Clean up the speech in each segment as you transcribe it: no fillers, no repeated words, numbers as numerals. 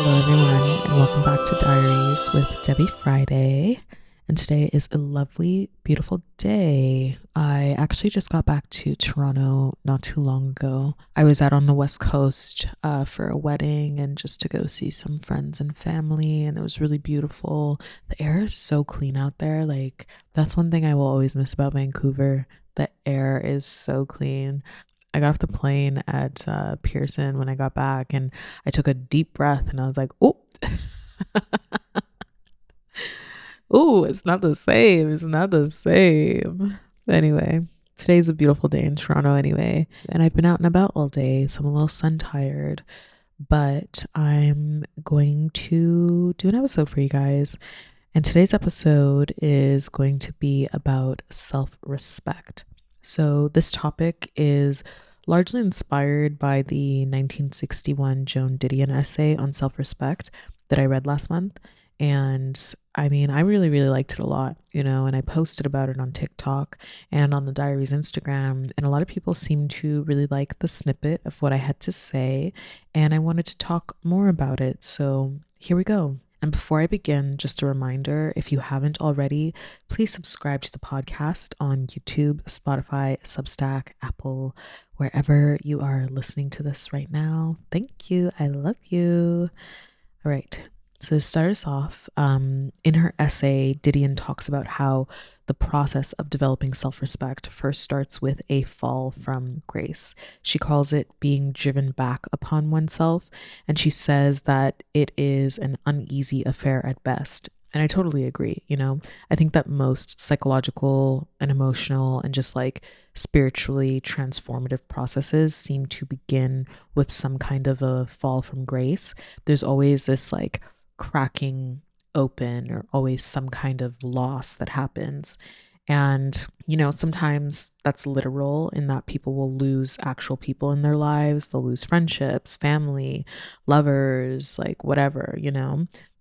Hello, everyone, and welcome back to Diaries with Debbie Friday. And today is a lovely, beautiful day. I actually just got back to Toronto not too long ago. I was out on the West Coast for a wedding and just to go see some friends and family, and it was really beautiful. The air is so clean out there. Like, that's one thing I will always miss about Vancouver. The air is so clean. I got off the plane at Pearson when I got back, and I took a deep breath and I was like, oh, oh, it's not the same. It's not the same. Anyway, today's a beautiful day in Toronto anyway, and I've been out and about all day, so I'm a little sun tired, but I'm going to do an episode for you guys. And today's episode is going to be about self-respect. So this topic is largely inspired by the 1961 Joan Didion essay on self-respect that I read last month. And I mean, I really, really liked it a lot, and I posted about it on TikTok and on the Diaries Instagram. And a lot of people seemed to really like the snippet of what I had to say. And I wanted to talk more about it. So here we go. And before I begin, just a reminder, if you haven't already, please subscribe to the podcast on YouTube, Spotify, Substack, Apple, wherever you are listening to this right now. Thank you. I love you. All right. So to start us off, in her essay, Didion talks about how the process of developing self-respect first starts with a fall from grace. She calls it being driven back upon oneself, and she says that it is an uneasy affair at best. And I totally agree. I think that most psychological and emotional and just like spiritually transformative processes seem to begin with some kind of a fall from grace. There's always this like cracking open or always some kind of loss that happens. And, sometimes that's literal in that people will lose actual people in their lives. They'll lose friendships, family, lovers, like whatever.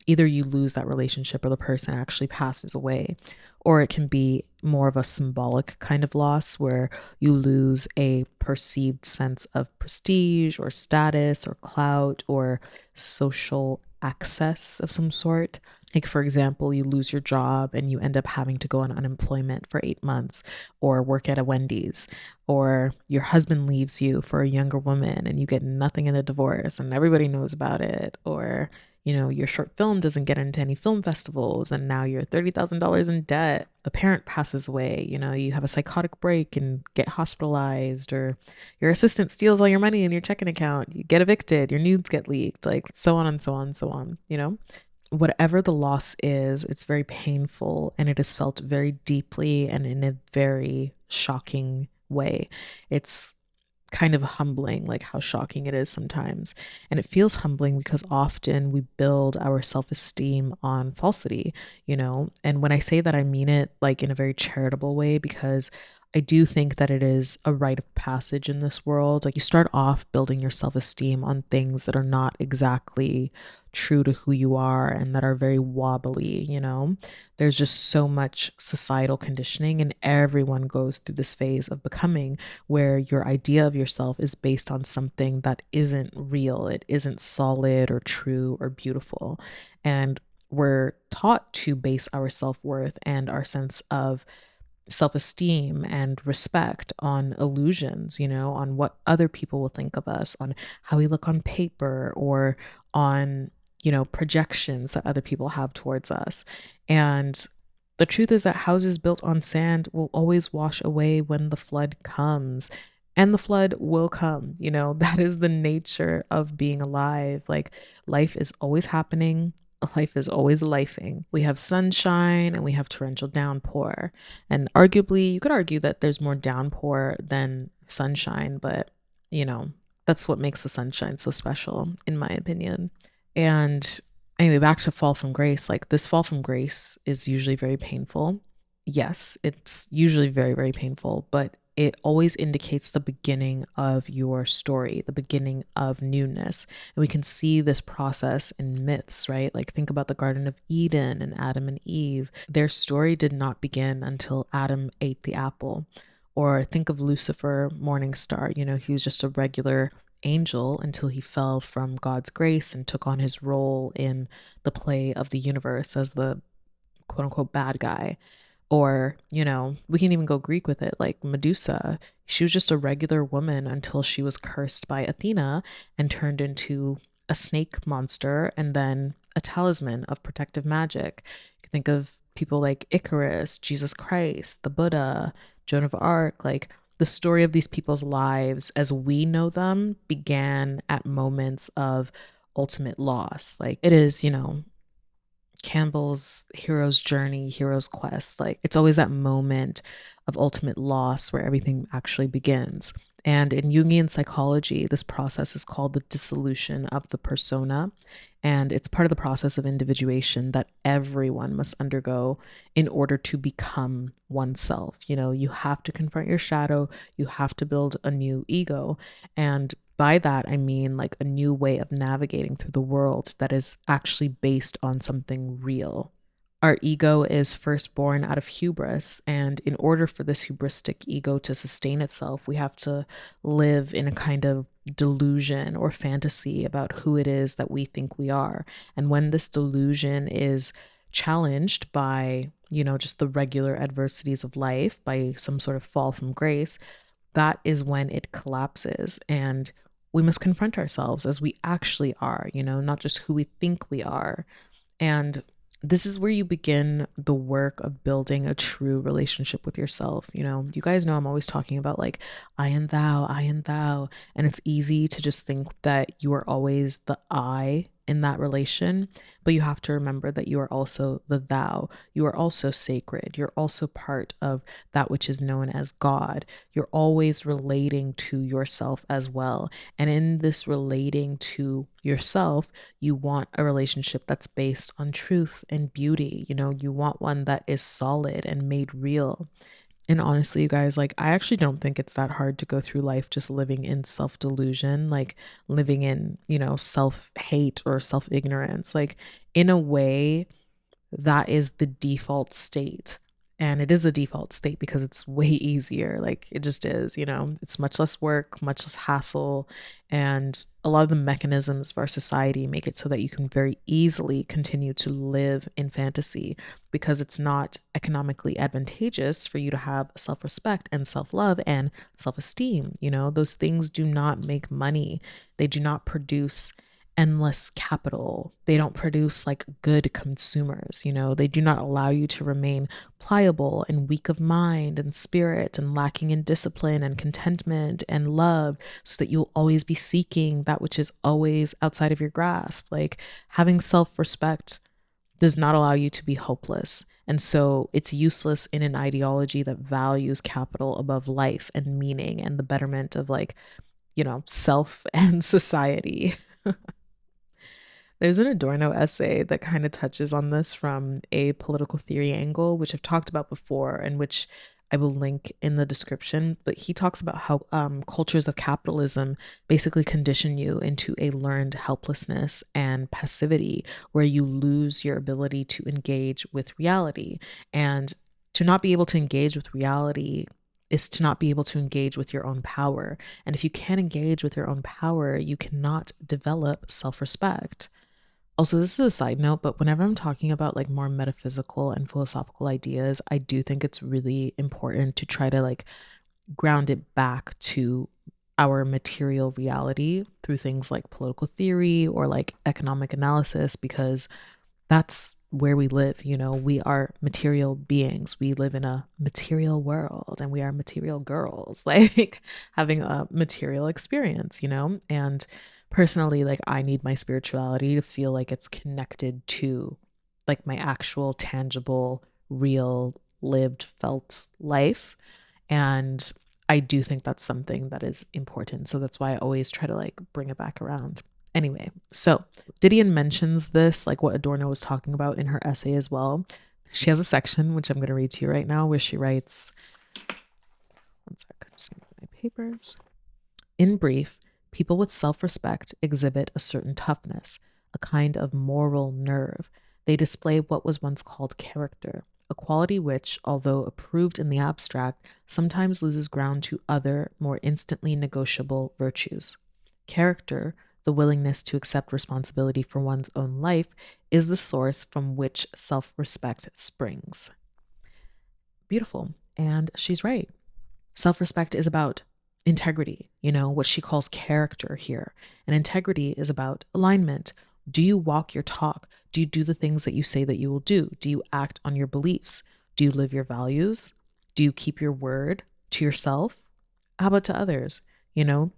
Either you lose that relationship or the person actually passes away. Or it can be more of a symbolic kind of loss where you lose a perceived sense of prestige or status or clout or social access of some sort. Like, for example, you lose your job and you end up having to go on unemployment for 8 months or work at a Wendy's, or your husband leaves you for a younger woman and you get nothing in a divorce and everybody knows about it, or your short film doesn't get into any film festivals and now you're $30,000 in debt. A parent passes away, you have a psychotic break and get hospitalized, or your assistant steals all your money in your checking account, you get evicted, your nudes get leaked, like so on and so on and so on. Whatever the loss is, it's very painful and it is felt very deeply and in a very shocking way. It's kind of humbling, like how shocking it is sometimes. And it feels humbling because often we build our self-esteem on falsity, And when I say that, I mean it like in a very charitable way, because I do think that it is a rite of passage in this world. Like, you start off building your self-esteem on things that are not exactly true to who you are and that are very wobbly, There's just so much societal conditioning, and everyone goes through this phase of becoming where your idea of yourself is based on something that isn't real. It isn't solid or true or beautiful. And we're taught to base our self-worth and our sense of self-esteem and respect on illusions, on what other people will think of us, on how we look on paper, or on, projections that other people have towards us. And the truth is that houses built on sand will always wash away when the flood comes. And the flood will come, that is the nature of being alive. Like, life is always happening. Life is always lifing. We have sunshine and we have torrential downpour. And arguably, you could argue that there's more downpour than sunshine, but, that's what makes the sunshine so special, in my opinion. And anyway, back to fall from grace. Like, this fall from grace is usually very painful. Yes, it's usually very, very painful, but it always indicates the beginning of your story, the beginning of newness. And we can see this process in myths, right? Like, think about the Garden of Eden and Adam and Eve. Their story did not begin until Adam ate the apple. Or think of Lucifer, morning star. He was just a regular angel until he fell from God's grace and took on his role in the play of the universe as the quote unquote bad guy. Or, we can even go Greek with it, like Medusa. She was just a regular woman until she was cursed by Athena and turned into a snake monster and then a talisman of protective magic. You can think of people like Icarus, Jesus Christ, the Buddha, Joan of Arc. Like, the story of these people's lives as we know them began at moments of ultimate loss. Like, it is, Campbell's hero's journey, hero's quest. Like, it's always that moment of ultimate loss where everything actually begins. And in Jungian psychology, this process is called the dissolution of the persona. And it's part of the process of individuation that everyone must undergo in order to become oneself. You have to confront your shadow, you have to build a new ego. And by that, I mean like a new way of navigating through the world that is actually based on something real. Our ego is first born out of hubris, and in order for this hubristic ego to sustain itself, we have to live in a kind of delusion or fantasy about who it is that we think we are. And when this delusion is challenged by, just the regular adversities of life, by some sort of fall from grace, that is when it collapses. And we must confront ourselves as we actually are, not just who we think we are. And this is where you begin the work of building a true relationship with yourself. You guys know I'm always talking about like I and thou, I and thou. And it's easy to just think that you are always the I in that relation, but you have to remember that you are also the thou. You are also sacred. You're also part of that which is known as God. You're always relating to yourself as well. And in this relating to yourself, you want a relationship that's based on truth and beauty. You want one that is solid and made real. And honestly, you guys, like, I actually don't think it's that hard to go through life just living in self delusion, like living in, self hate or self ignorance. Like, in a way, that is the default state. And it is the default state because it's way easier. Like, it just is, it's much less work, much less hassle. And a lot of the mechanisms of our society make it so that you can very easily continue to live in fantasy because it's not economically advantageous for you to have self respect and self love and self esteem. Those things do not make money, they do not produce endless capital. They don't produce like good consumers, they do not allow you to remain pliable and weak of mind and spirit and lacking in discipline and contentment and love so that you'll always be seeking that which is always outside of your grasp. Like, having self-respect does not allow you to be hopeless. And so it's useless in an ideology that values capital above life and meaning and the betterment of self and society. There's an Adorno essay that kind of touches on this from a political theory angle, which I've talked about before and which I will link in the description. But he talks about how cultures of capitalism basically condition you into a learned helplessness and passivity, where you lose your ability to engage with reality. And to not be able to engage with reality is to not be able to engage with your own power. And if you can't engage with your own power, you cannot develop self-respect. Also, this is a side note, but whenever I'm talking about like more metaphysical and philosophical ideas, I do think it's really important to try to like ground it back to our material reality through things like political theory or like economic analysis, because that's where we live. We are material beings. We live in a material world and we are material girls, like having a material experience, and personally, like, I need my spirituality to feel like it's connected to like my actual tangible, real, lived, felt life. And I do think that's something that is important. So that's why I always try to like bring it back around. Anyway, so Didion mentions this, like what Adorno was talking about in her essay as well. She has a section, which I'm going to read to you right now, where she writes, one sec, I'm just going to get my papers. In brief, people with self-respect exhibit a certain toughness, a kind of moral nerve. They display what was once called character, a quality which, although approved in the abstract, sometimes loses ground to other, more instantly negotiable virtues. Character, the willingness to accept responsibility for one's own life, is the source from which self-respect springs. Beautiful. And she's right. Self-respect is about integrity, what she calls character here. And integrity is about alignment. Do you walk your talk? Do you do the things that you say that you will do? Do you act on your beliefs? Do you live your values? Do you keep your word to yourself? How about to others?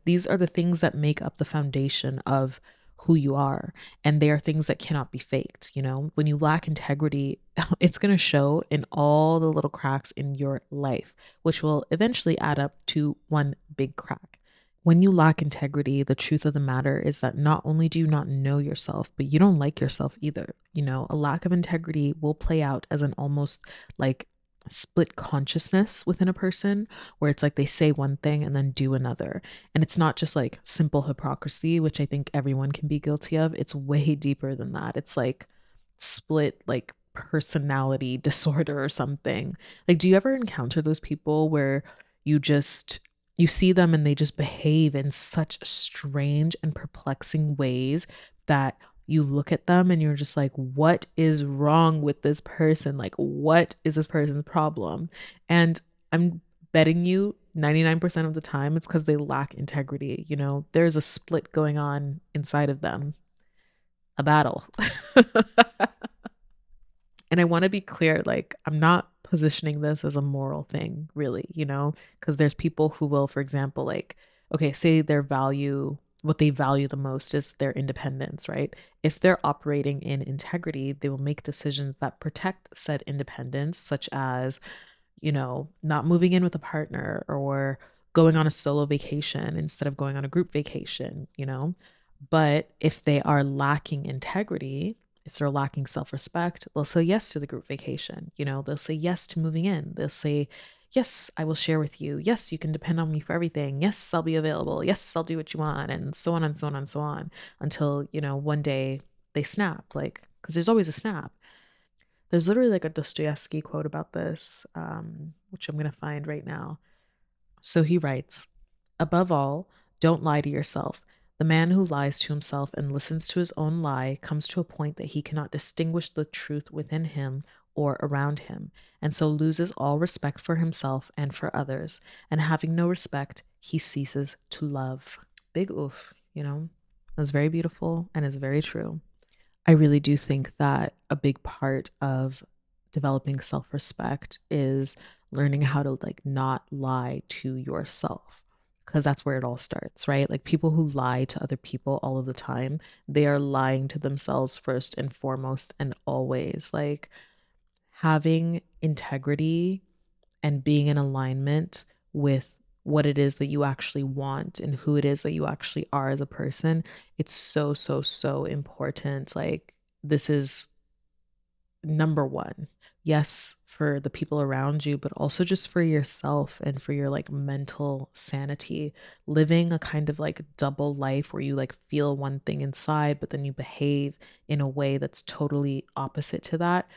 These are the things that make up the foundation of who you are. And they are things that cannot be faked. When you lack integrity, it's going to show in all the little cracks in your life, which will eventually add up to one big crack. When you lack integrity, the truth of the matter is that not only do you not know yourself, but you don't like yourself either. A lack of integrity will play out as an almost like split consciousness within a person, where it's like they say one thing and then do another. And it's not just like simple hypocrisy, which I think everyone can be guilty of. It's way deeper than that. It's like split like personality disorder or something. Like, do you ever encounter those people where you just you see them and they just behave in such strange and perplexing ways that you look at them and you're just like, what is wrong with this person? Like, what is this person's problem? And I'm betting you 99% of the time it's because they lack integrity. There's a split going on inside of them, a battle. And I want to be clear, like, I'm not positioning this as a moral thing, really, because there's people who will, for example, like, okay, say what they value the most is their independence, right? If they're operating in integrity, they will make decisions that protect said independence, such as, not moving in with a partner or going on a solo vacation instead of going on a group vacation. But if they are lacking integrity, if they're lacking self-respect, they'll say yes to the group vacation. They'll say yes to moving in. They'll say, yes, I will share with you. Yes, you can depend on me for everything. Yes, I'll be available. Yes, I'll do what you want, and so on and so on and so on, until, one day they snap, like, because there's always a snap. There's literally like a Dostoevsky quote about this, which I'm going to find right now. So he writes, above all, don't lie to yourself. The man who lies to himself and listens to his own lie comes to a point that he cannot distinguish the truth within him or around him, and so loses all respect for himself and for others. And having no respect, he ceases to love. Big oof. That's very beautiful and is very true. I really do think that a big part of developing self-respect is learning how to like not lie to yourself, because that's where it all starts, right? Like, people who lie to other people all of the time, they are lying to themselves first and foremost and always. Like, having integrity and being in alignment with what it is that you actually want and who it is that you actually are as a person, it's so, so, so important. Like, this is number one. Yes, for the people around you, but also just for yourself and for your like mental sanity. Living a kind of like double life where you like feel one thing inside, but then you behave in a way that's totally opposite to that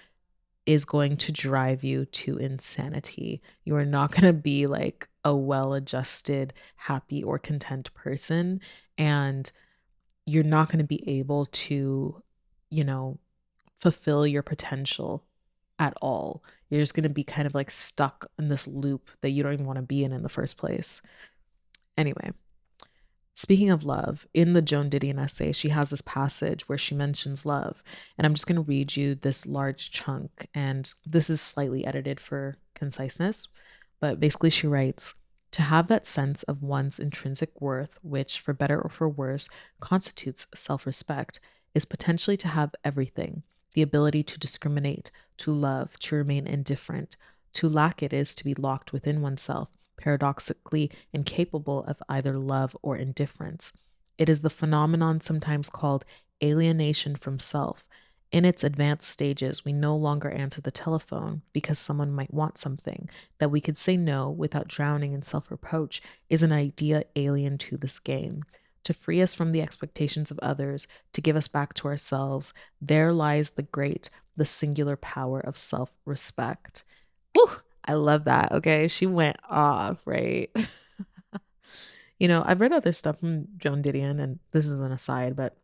is going to drive you to insanity. You are not going to be like a well-adjusted, happy, or content person. And you're not going to be able to, you know, fulfill your potential at all. You're just going to be kind of like stuck in this loop that you don't even want to be in the first place. Anyway, speaking of love, in the Joan Didion essay, she has this passage where she mentions love. And I'm just going to read you this large chunk. And this is slightly edited for conciseness. But basically, she writes, to have that sense of one's intrinsic worth, which, for better or for worse, constitutes self respect, is potentially to have everything: the ability to discriminate, to love, to remain indifferent. To lack it is to be locked within oneself, paradoxically incapable of either love or indifference. It is the phenomenon sometimes called alienation from self. In its advanced stages, we no longer answer the telephone because someone might want something. That we could say no without drowning in self reproach is an idea alien to this game. To free us from the expectations of others, to give us back to ourselves, there lies the great, the singular power of self respect. Woo! I love that. Okay. She went off, right? I've read other stuff from Joan Didion, and this is an aside, but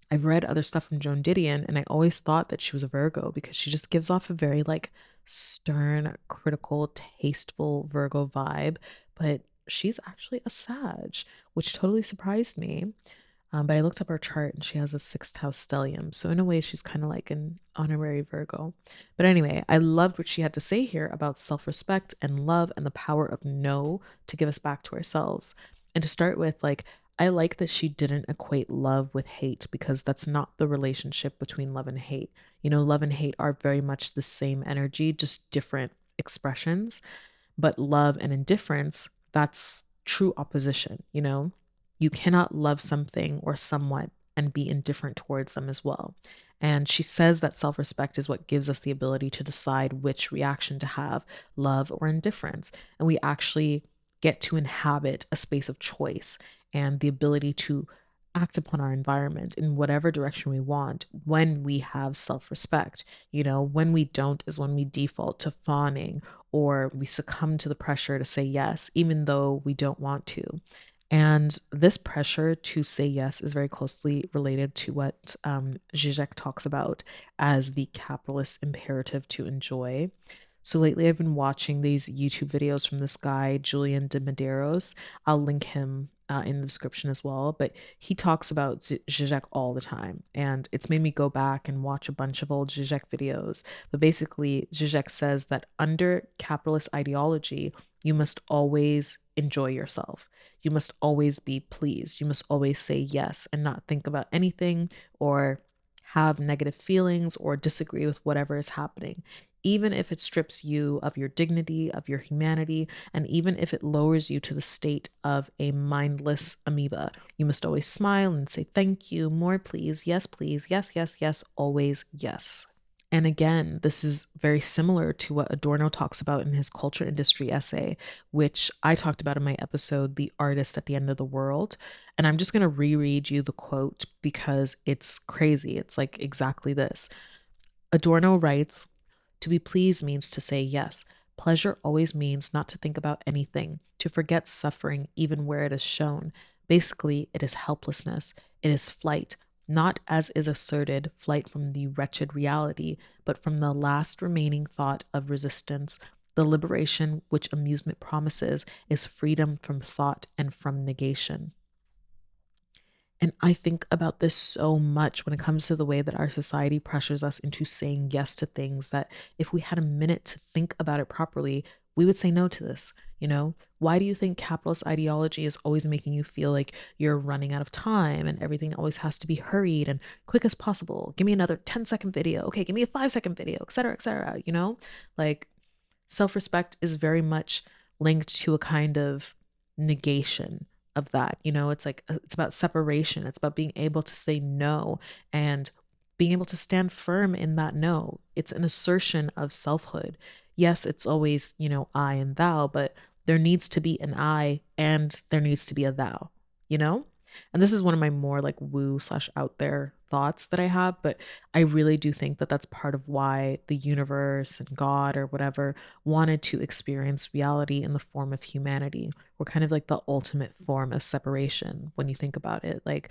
I've read other stuff from Joan Didion, and I always thought that she was a Virgo because she just gives off a very like stern, critical, tasteful Virgo vibe. But she's actually a Sag, which totally surprised me. But I looked up her chart and she has a sixth house stellium. So, in a way, she's kind of like an honorary Virgo. But anyway, I loved what she had to say here about self respect and love and the power of no to give us back to ourselves. And to start with, like, I like that she didn't equate love with hate because that's not the relationship between love and hate. Love and hate are very much the same energy, just different expressions. But love and indifference, that's true opposition. You cannot love something or someone and be indifferent towards them as well. And she says that self respect is what gives us the ability to decide which reaction to have, love or indifference. And we actually get to inhabit a space of choice and the ability to act upon our environment in whatever direction we want when we have self respect. When we don't is when we default to fawning or we succumb to the pressure to say yes, even though we don't want to. And this pressure to say yes is very closely related to what Zizek talks about as the capitalist imperative to enjoy. So lately, I've been watching these YouTube videos from this guy, Julian de Medeiros. I'll link him in the description as well. But he talks about Zizek all the time. And it's made me go back and watch a bunch of old Zizek videos. But basically, Zizek says that under capitalist ideology, you must always enjoy yourself. You must always be pleased. You must always say yes and not think about anything or have negative feelings or disagree with whatever is happening, even if it strips you of your dignity, of your humanity, and even if it lowers you to the state of a mindless amoeba. You must always smile and say thank you, more please, yes, yes, yes, yes, always yes. And again, this is very similar to what Adorno talks about in his culture industry essay, which I talked about in my episode, The Artist at the End of the World. And I'm just going to reread you the quote because it's crazy. It's like exactly this. Adorno writes, "To be pleased means to say yes. Pleasure always means not to think about anything, to forget suffering even where it is shown. Basically, it is helplessness. It is flight, not as is asserted, flight from the wretched reality, but from the last remaining thought of resistance. The liberation which amusement promises is freedom from thought and from negation." And I think about this so much when it comes to the way that our society pressures us into saying yes to things that if we had a minute to think about it properly, we would say no to this. Why do you think capitalist ideology is always making you feel like you're running out of time and everything always has to be hurried and quick as possible? Give me another 10-second video. Okay, give me a 5-second video, et cetera, et cetera. Like self respect is very much linked to a kind of negation of that. It's like it's about separation. It's about being able to say no and being able to stand firm in that no. It's an assertion of selfhood. Yes, it's always, I and thou, but there needs to be an I and there needs to be a thou, you know? And this is one of my more like woo slash out there thoughts that I have, but I really do think that that's part of why the universe and God or whatever wanted to experience reality in the form of humanity. We're kind of like the ultimate form of separation when you think about it. Like,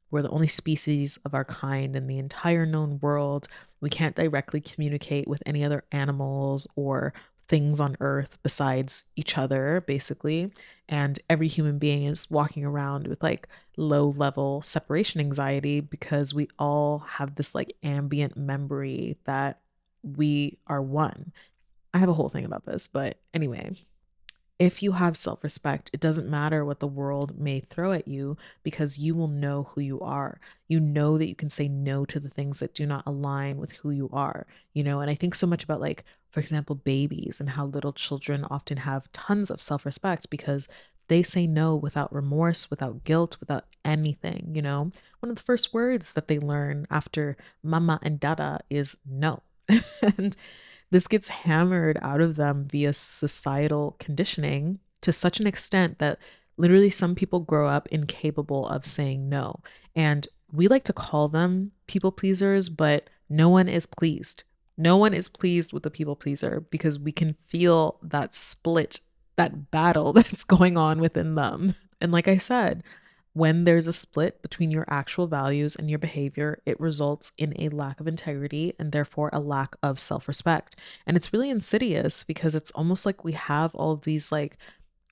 we're the only species of our kind in the entire known world. We can't directly communicate with any other animals or things on earth besides each other, basically. And every human being is walking around with like low level separation anxiety because we all have this like ambient memory that we are one. I have a whole thing about this, but anyway, if you have self respect, it doesn't matter what the world may throw at you because you will know who you are. You know that you can say no to the things that do not align with who you are, And I think so much about, like, for example, babies and how little children often have tons of self respect because they say no without remorse, without guilt, without anything. One of the first words that they learn after mama and dada is no. And this gets hammered out of them via societal conditioning to such an extent that literally some people grow up incapable of saying no. And we like to call them people pleasers, but no one is pleased. No one is pleased with the people pleaser because we can feel that split, that battle that's going on within them. And like I said, when there's a split between your actual values and your behavior, it results in a lack of integrity and therefore a lack of self respect. And it's really insidious because it's almost like we have all of these like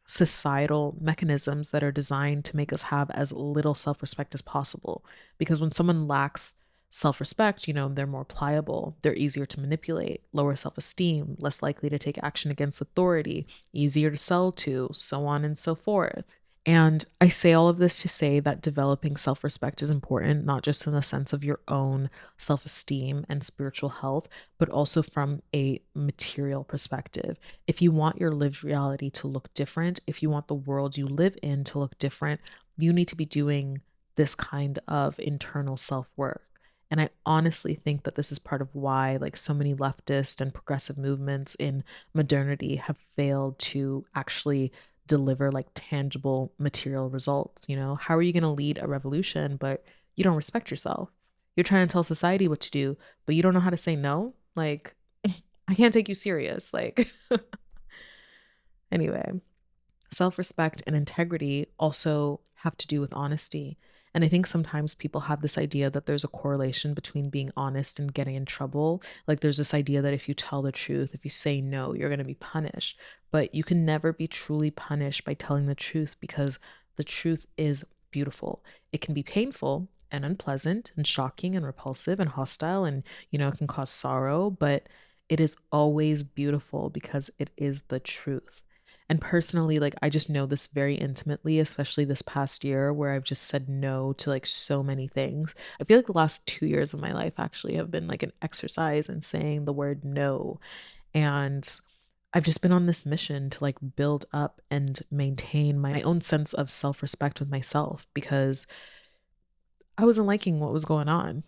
societal mechanisms that are designed to make us have as little self respect as possible. Because when someone lacks self respect, they're more pliable, they're easier to manipulate, lower self esteem, less likely to take action against authority, easier to sell to, so on and so forth. And I say all of this to say that developing self respect is important, not just in the sense of your own self esteem and spiritual health, but also from a material perspective. If you want your lived reality to look different, if you want the world you live in to look different, you need to be doing this kind of internal self work. And I honestly think that this is part of why, like, so many leftist and progressive movements in modernity have failed to actually deliver like tangible material results. How are you going to lead a revolution, but you don't respect yourself? You're trying to tell society what to do, but you don't know how to say no. Like, I can't take you serious. Like, anyway. Self respect and integrity also have to do with honesty. And I think sometimes people have this idea that there's a correlation between being honest and getting in trouble. Like there's this idea that if you tell the truth, if you say no, you're going to be punished. But you can never be truly punished by telling the truth because the truth is beautiful. It can be painful and unpleasant and shocking and repulsive and hostile and, it can cause sorrow, but it is always beautiful because it is the truth. And personally, like I just know this very intimately, especially this past year where I've just said no to like so many things. I feel like the last 2 years of my life actually have been like an exercise in saying the word no. And I've just been on this mission to like build up and maintain my own sense of self respect with myself because I wasn't liking what was going on.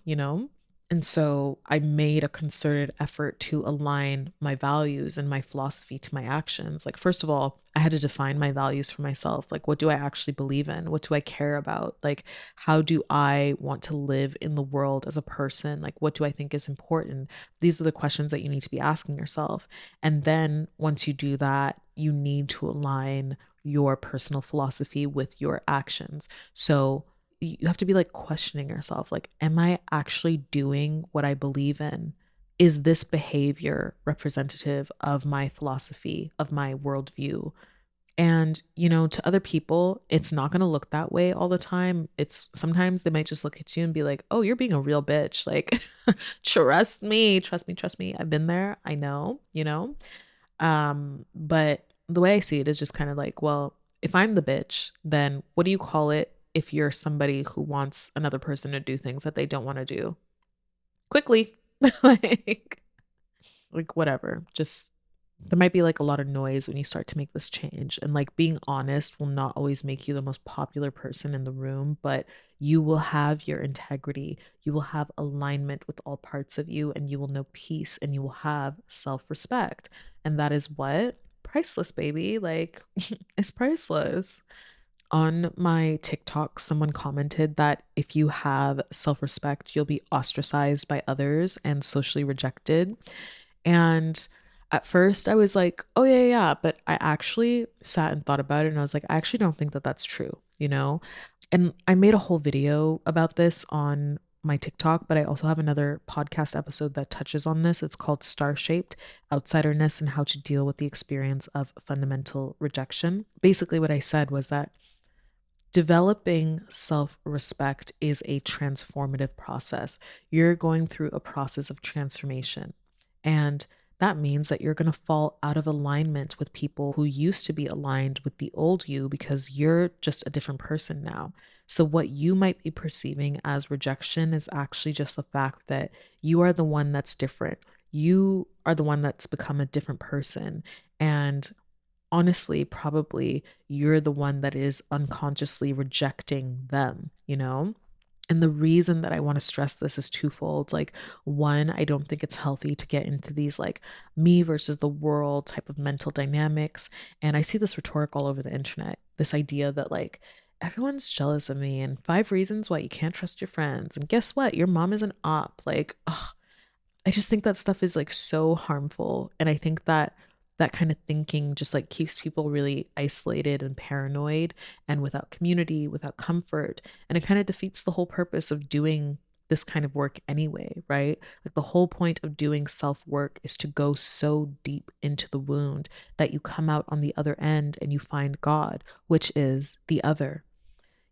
And so I made a concerted effort to align my values and my philosophy to my actions. Like, first of all, I had to define my values for myself. Like, what do I actually believe in? What do I care about? Like, how do I want to live in the world as a person? Like, what do I think is important? These are the questions that you need to be asking yourself. And then once you do that, you need to align your personal philosophy with your actions. So, you have to be like questioning yourself like, am I actually doing what I believe in? Is this behavior representative of my philosophy, of my worldview? And, to other people, it's not going to look that way all the time. It's sometimes they might just look at you and be like, oh, you're being a real bitch. Like, trust me, trust me, trust me. I've been there. I know. But the way I see it is just kind of like, well, if I'm the bitch, then what do you call it if you're somebody who wants another person to do things that they don't want to do quickly? like, like whatever. Just there might be like a lot of noise when you start to make this change. And like being honest will not always make you the most popular person in the room, but you will have your integrity. You will have alignment with all parts of you, and you will know peace and you will have self respect. And that is what? Priceless, baby. Like, it's priceless. On my TikTok, someone commented that if you have self respect, you'll be ostracized by others and socially rejected. And at first, I was like, oh, yeah, yeah. But I actually sat and thought about it and I was like, I actually don't think that that's true. And I made a whole video about this on my TikTok, but I also have another podcast episode that touches on this. It's called Star Shaped: Outsiderness and How to Deal with the Experience of Fundamental Rejection. Basically, what I said was that developing self respect is a transformative process. You're going through a process of transformation. And that means that you're going to fall out of alignment with people who used to be aligned with the old you because you're just a different person now. So, what you might be perceiving as rejection is actually just the fact that you are the one that's different. You are the one that's become a different person. And honestly, probably you're the one that is unconsciously rejecting them? And the reason that I want to stress this is twofold. Like, one, I don't think it's healthy to get into these like me versus the world type of mental dynamics. And I see this rhetoric all over the internet, this idea that like everyone's jealous of me and 5 reasons why you can't trust your friends. And guess what? Your mom is an op. Like, ugh, I just think that stuff is like so harmful. And I think that that kind of thinking just like keeps people really isolated and paranoid and without community, without comfort. And it kind of defeats the whole purpose of doing this kind of work anyway, right? Like the whole point of doing self work is to go so deep into the wound that you come out on the other end and you find God, which is the other.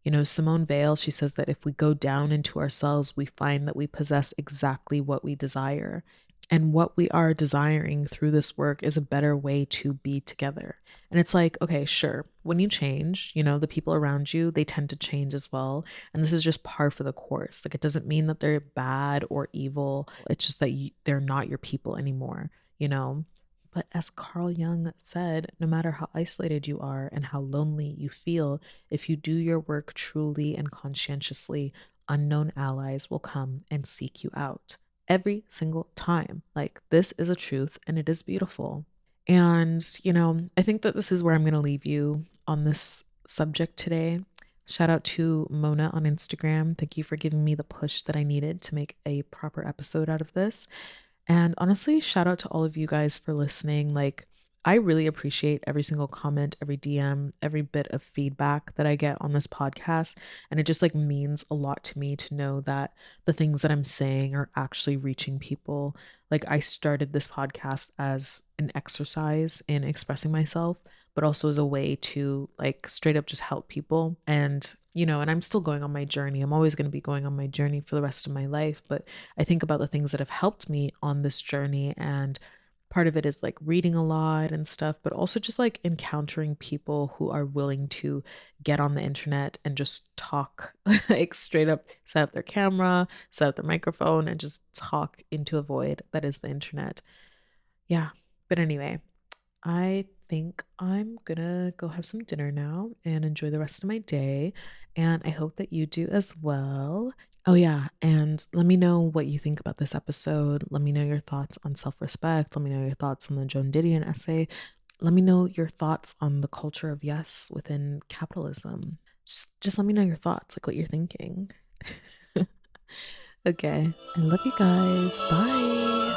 You know, Simone Weil, she says that if we go down into ourselves, we find that we possess exactly what we desire. And what we are desiring through this work is a better way to be together. And it's like, okay, sure, when you change, you know, the people around you, they tend to change as well. And this is just par for the course. Like, it doesn't mean that they're bad or evil. It's just that they're not your people anymore, you know? But as Carl Jung said, no matter how isolated you are and how lonely you feel, if you do your work truly and conscientiously, unknown allies will come and seek you out every single time. Like, this is a truth and it is beautiful. And, you know, I think that this is where I'm going to leave you on this subject today. Shout out to Mona on Instagram. Thank you for giving me the push that I needed to make a proper episode out of this. And honestly, shout out to all of you guys for listening. Like, I really appreciate every single comment, every DM, every bit of feedback that I get on this podcast. And it just like means a lot to me to know that the things that I'm saying are actually reaching people. Like, I started this podcast as an exercise in expressing myself, but also as a way to like straight up just help people. And, you know, and I'm still going on my journey. I'm always going to be going on my journey for the rest of my life. But I think about the things that have helped me on this journey, and part of it is like reading a lot and stuff, but also just like encountering people who are willing to get on the internet and just talk, like straight up set up their camera, set up their microphone, and just talk into a void that is the internet. Yeah. But anyway, I think I'm gonna go have some dinner now and enjoy the rest of my day. And I hope that you do as well. Oh, yeah. And let me know what you think about this episode. Let me know your thoughts on self respect. Let me know your thoughts on the Joan Didion essay. Let me know your thoughts on the culture of yes within capitalism. Just let me know your thoughts, like what you're thinking. Okay. I love you guys. Bye.